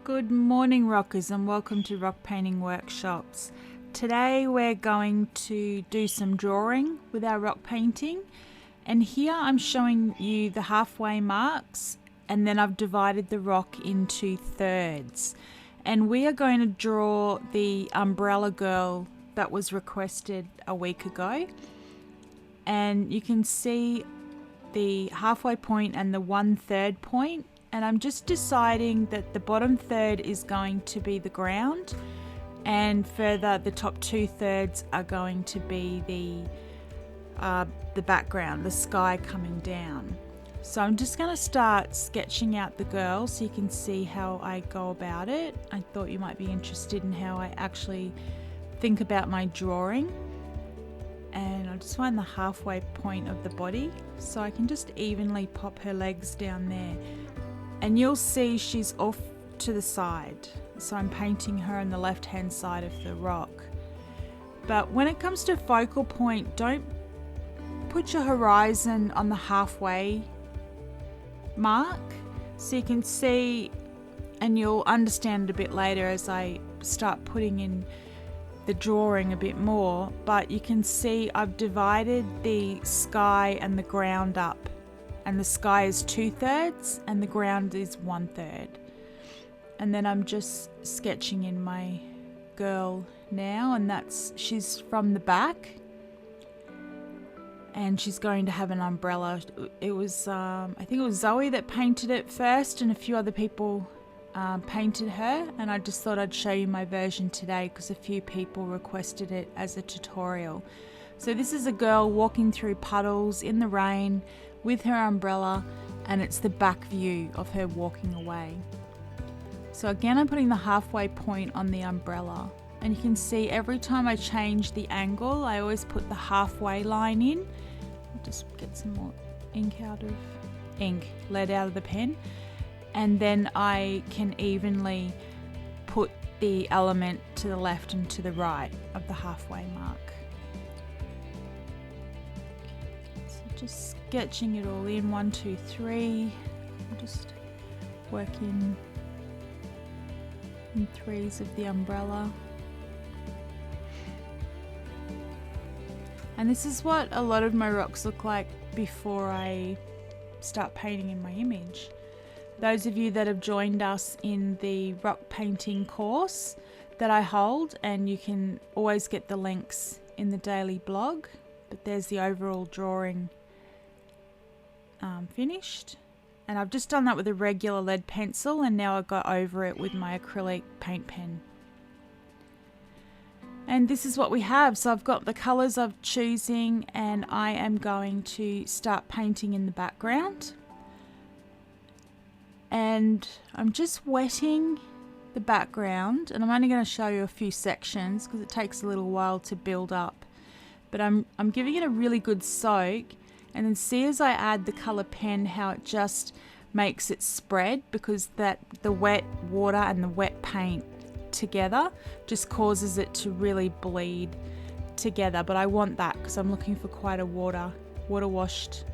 Good morning, rockers, and welcome to Rock Painting Workshops. Today we're going to do some drawing with our rock painting, and here I'm showing you the halfway marks, and then I've divided the rock into thirds, and we are going to draw the umbrella girl that was requested a week ago. And you can see the halfway point and the 1/3 point, and I'm just deciding that the bottom third is going to be the ground, and further the top 2/3 are going to be the background, the sky coming down. So I'm just going to start sketching out the girl so you can see how I go about it. I thought you might be interested in how I actually think about my drawing. And I'll just find the halfway point of the body so I can just evenly pop her legs down there. And you'll see she's off to the side, so I'm painting her on the left hand side of the rock. But when it comes to focal point, don't put your horizon on the halfway mark, so you can see, and you'll understand a bit later as I start putting in the drawing a bit more, but you can see I've divided the sky and the ground up, and the sky is 2/3 and the ground is 1/3. And then I'm just sketching in my girl now, and she's from the back, and she's going to have an umbrella. It was I think it was Zoe that painted it first, and a few other people painted her, and I just thought I'd show you my version today because a few people requested it as a tutorial. So this is a girl walking through puddles in the rain with her umbrella, and it's the back view of her walking away. So again, I'm putting the halfway point on the umbrella, and you can see every time I change the angle, I always put the halfway line in. I'll just get some more lead out of the pen, and then I can evenly put the element to the left and to the right of the halfway mark. So just sketching it all in, 1, 2, 3. I'll just work in threes of the umbrella. And this is what a lot of my rocks look like before I start painting in my image. Those of you that have joined us in the rock painting course that I hold, and you can always get the links in the daily blog, but there's the overall drawing finished. And I've just done that with a regular lead pencil, and now I've got over it with my acrylic paint pen. And this is what we have. So I've got the colours I'm choosing, and I am going to start painting in the background. And I'm just wetting the background, and I'm only going to show you a few sections because it takes a little while to build up. But I'm giving it a really good soak, and then see as I add the colour pen how it just makes it spread, because the wet water and the wet paint together just causes it to really bleed together. But I want that because I'm looking for quite a water washed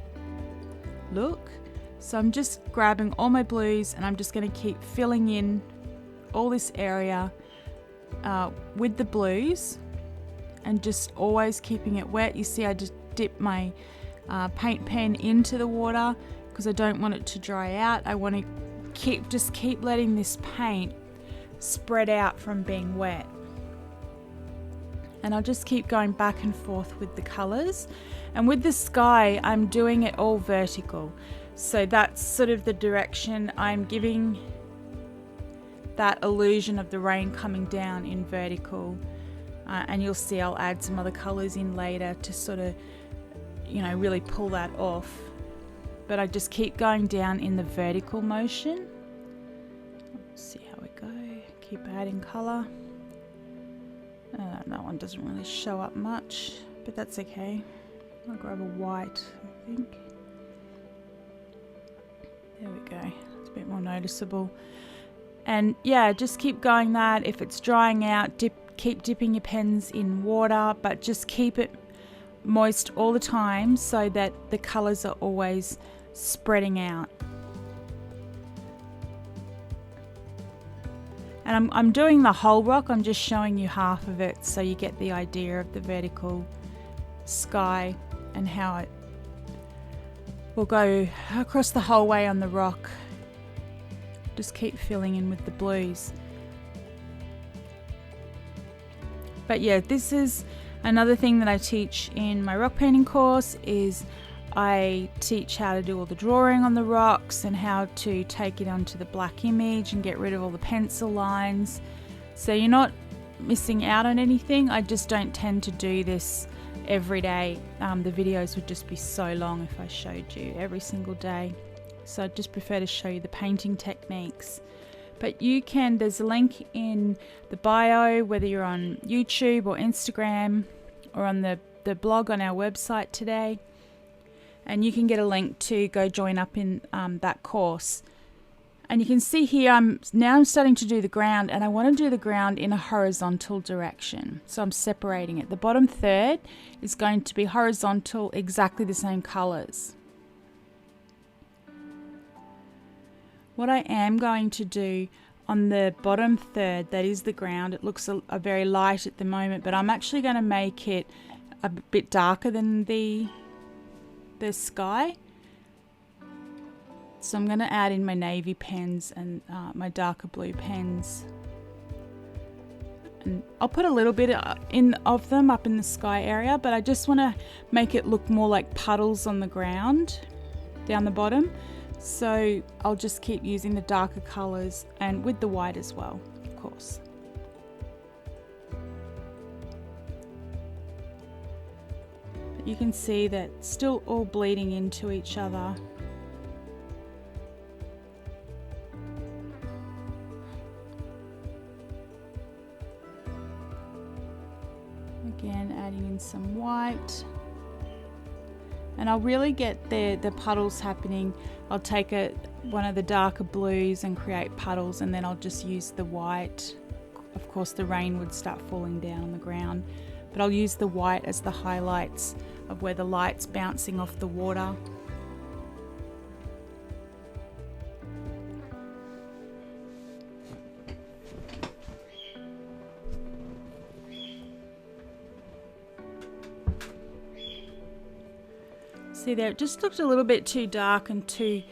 look. So I'm just grabbing all my blues, and I'm just going to keep filling in all this area with the blues, and just always keeping it wet. You see I just dip my paint pen into the water because I don't want it to dry out. I want to keep letting this paint spread out from being wet. And I'll just keep going back and forth with the colours. And with the sky, I'm doing it all vertical. So that's sort of the direction I'm giving that illusion of the rain coming down in vertical. And you'll see I'll add some other colours in later to sort of, really pull that off. But I just keep going down in the vertical motion. Let's see how we go. Keep adding colour. That one doesn't really show up much, but that's okay. I'll grab a white, I think. There we go. It's a bit more noticeable. And yeah, just keep going that. If it's drying out, keep dipping your pens in water, but just keep it moist all the time so that the colours are always spreading out. And I'm doing the whole rock, I'm just showing you half of it so you get the idea of the vertical sky and how it will go across the whole way on the rock. Just keep filling in with the blues. But yeah, this is another thing that I teach in my rock painting course, is I teach how to do all the drawing on the rocks and how to take it onto the black image and get rid of all the pencil lines. So you're not missing out on anything. I just don't tend to do this every day. The videos would just be so long if I showed you every single day. So I just prefer to show you the painting techniques. But you can, there's a link in the bio, whether you're on YouTube or Instagram or on the blog on our website today. And you can get a link to go join up in that course. And you can see here, I'm starting to do the ground, and I want to do the ground in a horizontal direction. So I'm separating it. The bottom third is going to be horizontal, exactly the same colors. What I am going to do on the bottom third, that is the ground, it looks a very light at the moment, but I'm actually going to make it a bit darker than the sky. So I'm going to add in my navy pens and my darker blue pens. And I'll put a little bit of them up in the sky area, but I just want to make it look more like puddles on the ground down the bottom. So I'll just keep using the darker colors and with the white as well, of course. But you can see that it's still all bleeding into each other. Again, adding in some white. And I'll really get the puddles happening. I'll take one of the darker blues and create puddles, and then I'll just use the white. Of course, the rain would start falling down on the ground, but I'll use the white as the highlights of where the light's bouncing off the water. See there, it just looked a little bit too dark and too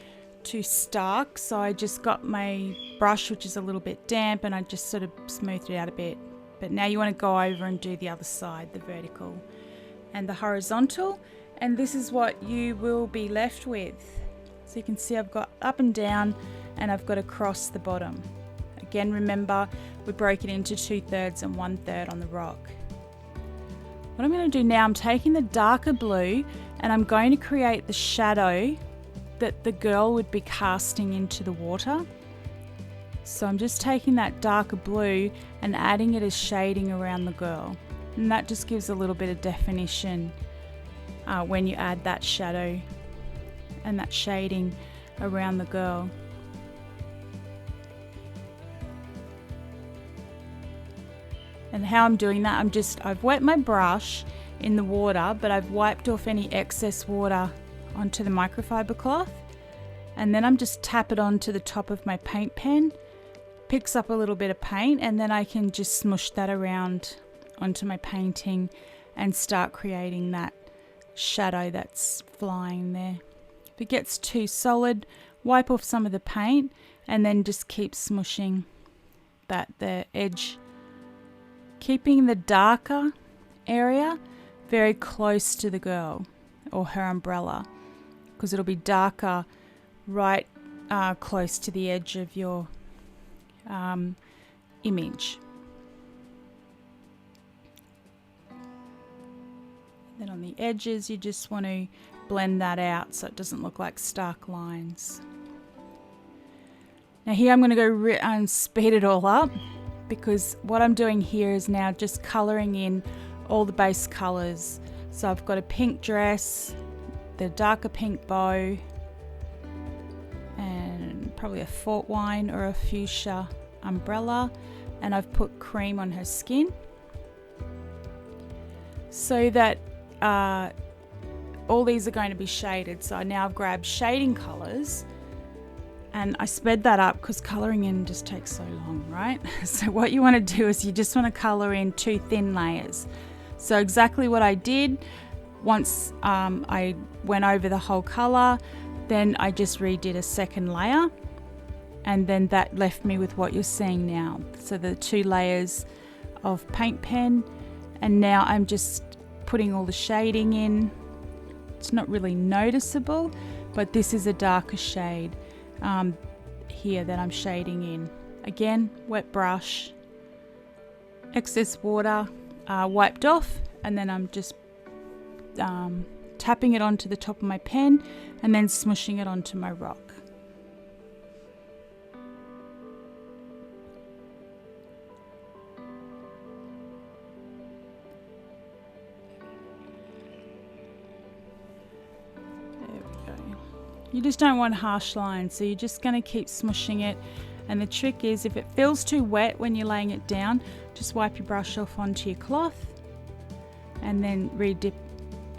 stark, so I just got my brush, which is a little bit damp, and I just sort of smoothed it out a bit. But now you want to go over and do the other side, the vertical and the horizontal, and this is what you will be left with. So you can see I've got up and down, and I've got across the bottom. Again, remember, we broke it into 2/3 and 1/3 on the rock. What I'm going to do now, I'm taking the darker blue and I'm going to create the shadow that the girl would be casting into the water. So I'm just taking that darker blue and adding it as shading around the girl. And that just gives a little bit of definition when you add that shadow and that shading around the girl. And how I'm doing that, I've wet my brush in the water, but I've wiped off any excess water onto the microfiber cloth. And then I'm just tap it onto the top of my paint pen, picks up a little bit of paint, and then I can just smush that around onto my painting and start creating that shadow that's flying there. If it gets too solid, wipe off some of the paint and then just keep smushing the edge, keeping the darker area very close to the girl or her umbrella, because it'll be darker right close to the edge of your image. Then on the edges, you just want to blend that out so it doesn't look like stark lines. Now here I'm going to go and speed it all up, because what I'm doing here is now just colouring in all the base colours. So I've got a pink dress, the darker pink bow, and probably a Fort Wine or a fuchsia umbrella, and I've put cream on her skin so that all these are going to be shaded. So now I've grabbed shading colours And I sped that up because colouring in just takes so long, right? So what you want to do is you just want to colour in 2 thin layers. So exactly what I did, once I went over the whole colour, then I just redid a second layer, and then that left me with what you're seeing now. So the 2 layers of paint pen, and now I'm just putting all the shading in. It's not really noticeable, but this is a darker shade here that I'm shading in. Again, wet brush, excess water wiped off, and then I'm just tapping it onto the top of my pen and then smushing it onto my rock. You just don't want harsh lines, so you're just going to keep smushing it. And the trick is, if it feels too wet when you're laying it down, just wipe your brush off onto your cloth and then redip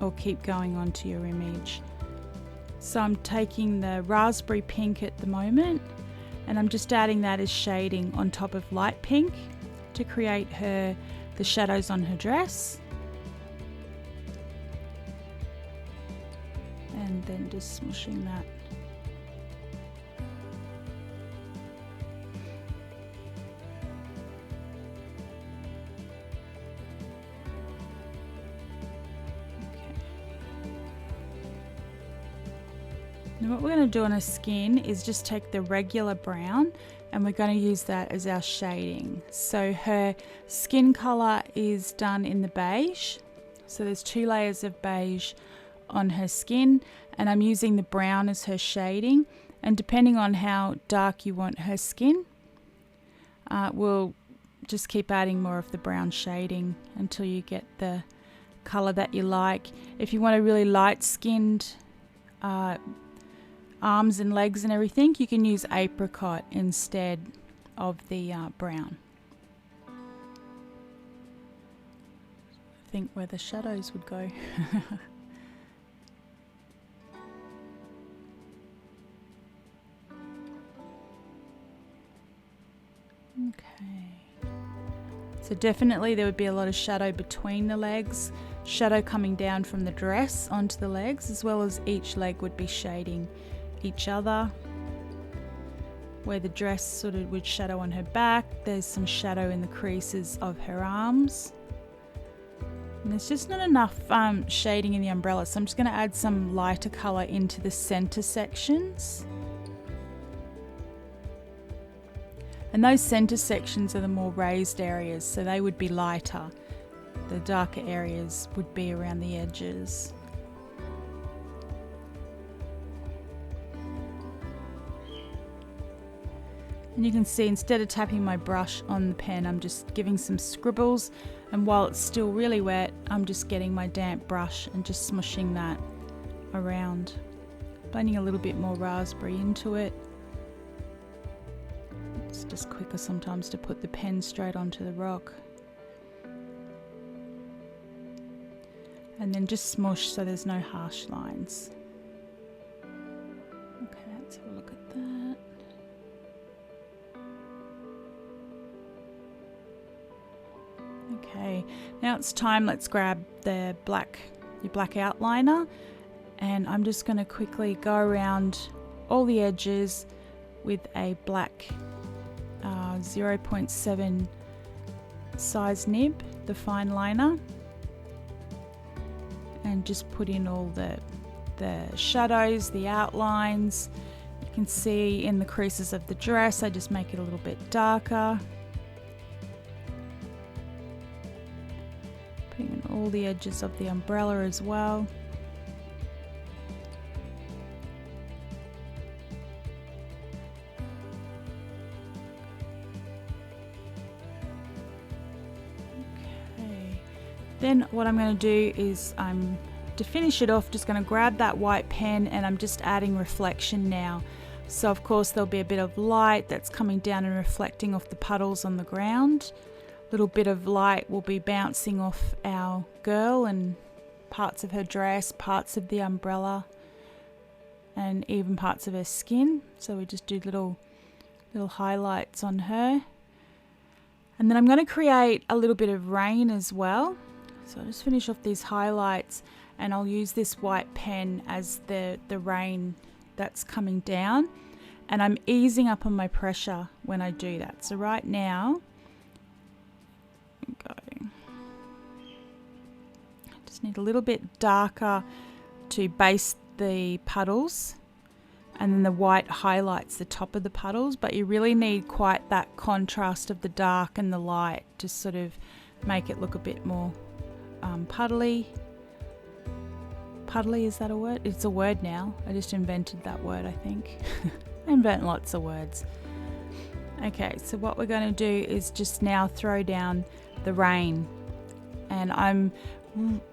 or keep going onto your image. So I'm taking the raspberry pink at the moment, and I'm just adding that as shading on top of light pink to create the shadows on her dress. And then just smushing that. Now what we're going to do on her skin is just take the regular brown, and we're going to use that as our shading. So her skin color is done in the beige. So there's 2 layers of beige on her skin, and I'm using the brown as her shading. And depending on how dark you want her skin, we'll just keep adding more of the brown shading until you get the color that you like. If you want a really light skinned arms and legs and everything, you can use apricot instead of the brown. I think where the shadows would go. Okay, so definitely there would be a lot of shadow between the legs, shadow coming down from the dress onto the legs, as well as each leg would be shading each other. Where the dress sort of would shadow on her back, there's some shadow in the creases of her arms. And there's just not enough shading in the umbrella, so I'm just going to add some lighter colour into the centre sections. And those centre sections are the more raised areas, so they would be lighter. The darker areas would be around the edges. And you can see, instead of tapping my brush on the pen, I'm just giving some scribbles, and while it's still really wet, I'm just getting my damp brush and just smushing that around, blending a little bit more raspberry into it. It's just quicker sometimes to put the pen straight onto the rock. And then just smush so there's no harsh lines. Okay, let's have a look at that. Okay, now it's time, let's grab your black outliner, and I'm just going to quickly go around all the edges with a black 0.7 size nib, the fine liner, and just put in all the shadows, the outlines. You can see in the creases of the dress, I just make it a little bit darker. Putting in all the edges of the umbrella as well. Then what I'm going to do is, to finish it off, just going to grab that white pen, and I'm just adding reflection now. So of course there'll be a bit of light that's coming down and reflecting off the puddles on the ground. A little bit of light will be bouncing off our girl and parts of her dress, parts of the umbrella. and even parts of her skin. So we just do little highlights on her. And then I'm going to create a little bit of rain as well. So I'll just finish off these highlights, and I'll use this white pen as the rain that's coming down. And I'm easing up on my pressure when I do that. So right now, just need a little bit darker to base the puddles, and then the white highlights the top of the puddles, but you really need quite that contrast of the dark and the light to sort of make it look a bit more puddly. Puddly, is that a word? It's a word now. I just invented that word, I think. I invent lots of words. Okay, so what we're going to do is just now throw down the rain, and I'm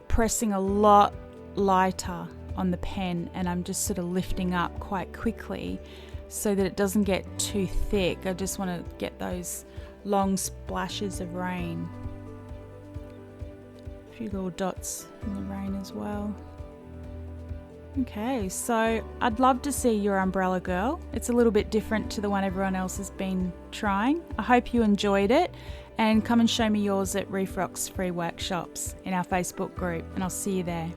pressing a lot lighter on the pen, and I'm just sort of lifting up quite quickly so that it doesn't get too thick. I just want to get those long splashes of rain. A few little dots in the rain as well. Okay, so I'd love to see your umbrella girl. It's a little bit different to the one everyone else has been trying. I hope you enjoyed it, and come and show me yours at Reef Rocks Free Workshops in our Facebook group, and I'll see you there.